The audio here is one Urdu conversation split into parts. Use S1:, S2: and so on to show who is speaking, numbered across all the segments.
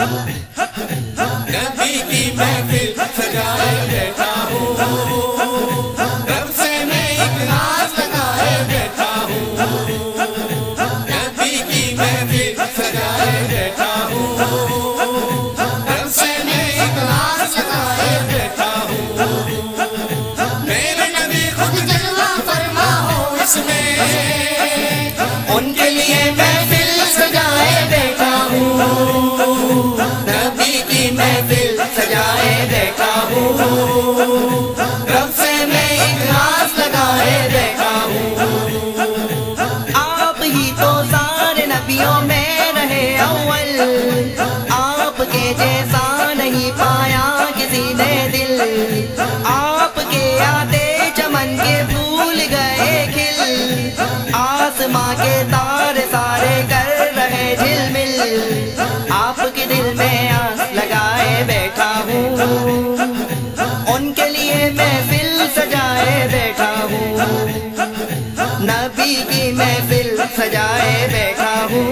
S1: نبی کی محفل سجائے بیٹھا ہوں، رب سے میں ایک راز لگائے بیٹھا ہوں، نبی کی محفل سجائے بیٹھا ہوں، رب سے میں ایک راز لگائے بیٹھا ہوں، میرے نبی خود جلوہ فرما ہو اس میں، ان کے لیے محفل سجائے بیٹھا ہوں، نبی کی محفل سجائے بیٹھا ہوں، رب سے میں ایک راز لگائے بیٹھا ہوں،
S2: آپ ہی تو سارے نبیوں میں رہے اول، آپ کے جیسا نہیں پایا کسی نے دل، آپ کے آتے چمن کے پھول گئے کھل، آسماں کے تارے سارے کر رہے جھل مل، آپ کے دل میں آس لگائے بیٹھا ہوں، ان کے لیے محفل سجائے بیٹھا ہوں، نبی کی محفل سجائے بیٹھا ہوں،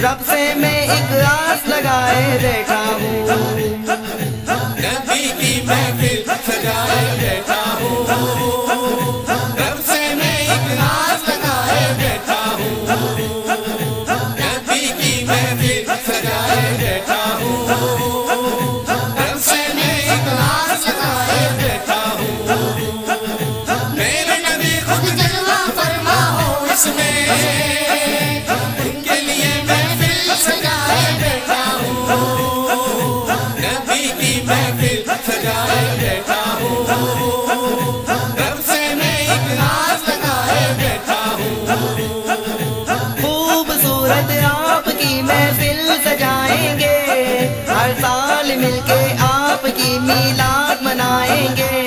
S2: رب سے میں ایک آس لگائے بیٹھا ہوں،
S1: نبی کی محفل سجائے بیٹھا ہوں، رب سے میں ایک راز لگائے بیٹھا ہوں، نبی کی محفل سجائے بیٹھا ہوں، رب سے میں ایک راز لگائے بیٹھا ہوں، میرے نبی خود جلوہ فرما ہو اس میں، ان کے لیے محفل سجائے بیٹھا ہوں، نبی کی محفل سجائے بیٹھا ہوں، رب سے میں ایک راز لگائے بیٹھا ہوں،
S2: خوبصورت آپ کی محفل سجائیں گے، ہر سال مل کے آپ کی میلاد منائیں گے،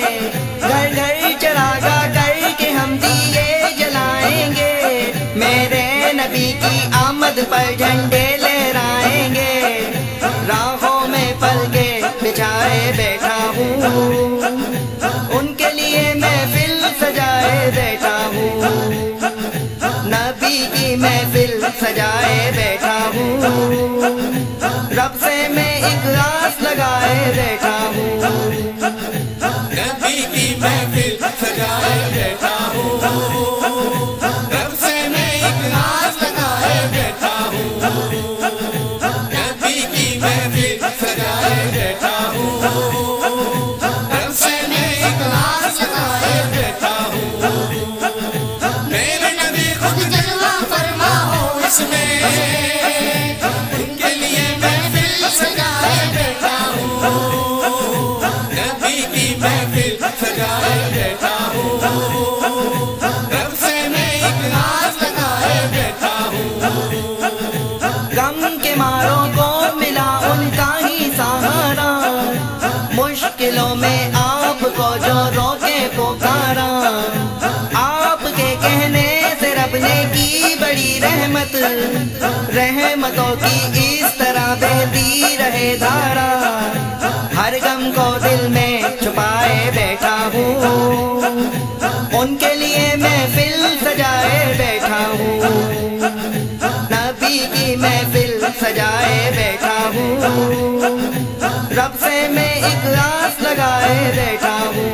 S2: گھر گھر چراغا کر کے ہم دیے جلائیں گے، میرے نبی کی آمد پر جھنڈے لہرائیں گے، راہوں میں پلکے بچھائے بیٹھا ہوں، ان کے لیے محفل سجائے بیٹھا ہوں، نبی کی محفل سجائے بیٹھا ہوں، رب سے میں ایک آس لگائے بیٹھا ہوں،
S1: نبی کی محفل سجائے بیٹھا ہوں، رب سے میں ایک راز لگائے بیٹھا ہوں، نبی کی محفل سجائے بیٹھا ہوں، رب سے میں ایک راز لگائے بیٹھا ہوں، میرے نبی خود جلوہ فرما ہو اس میں، ان کے لیے محفل سجائے بیٹھا ہوں، نبی کی محفل سجائے بیٹھا ہوں، رب سے میں ایک راز لگائے بیٹھا ہوں،
S2: غم کے ماروں کو ملا ان کا ہی سہارا، مشکلوں میں آپ کو جو روکے پکارا، آپ کے کہنے سے رب نے کی بڑی رحمت، رحمتوں کی اس طرح بہتی رہے دھارا، ہر غم کو دل میں چھپائے بیٹھا ہوں، ان کے لیے محفل سجائے بیٹھا ہوں، نبی کی محفل سجائے بیٹھا ہوں، رب سے میں ایک آس لگائے بیٹھا ہوں،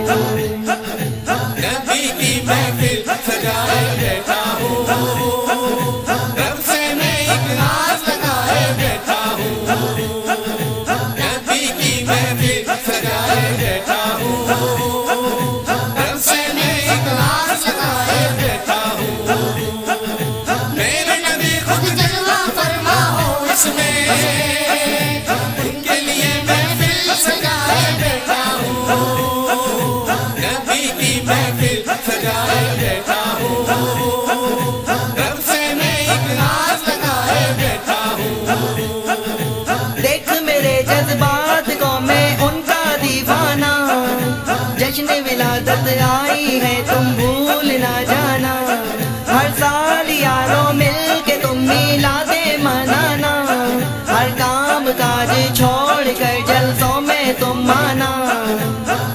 S1: نبی کی محفل سجائے بیٹھا ہوں، رب سے میں ایک راز لگائے بیٹھا ہوں، نبی کی محفل سجائے بیٹھا ہوں، رب سے میں ایک راز لگائے بیٹھا ہوں، میرے نبی خود جلوہ فرما ہو اس میں، ان کے لیے محفل سجائے بیٹھا ہوں، نبی کی محفل سجائے بیٹھا ہوں، رب سے میں ایک راز لگائے بیٹھا ہوں،
S2: دیکھ میرے جذبات کو میں ان کا دیوانہ، جشن ولادت آئی ہے تم بھول نہ جانا، ہر سال یاروں مل کے تم میلاد منانا، ہر کام کاج چھوڑ کر جلسوں میں تم مانا،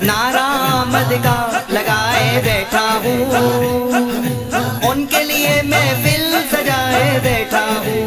S2: نعرہ آمد کا لگائے بیٹھا ہوں، ان کے لیے محفل سجائے بیٹھا ہوں،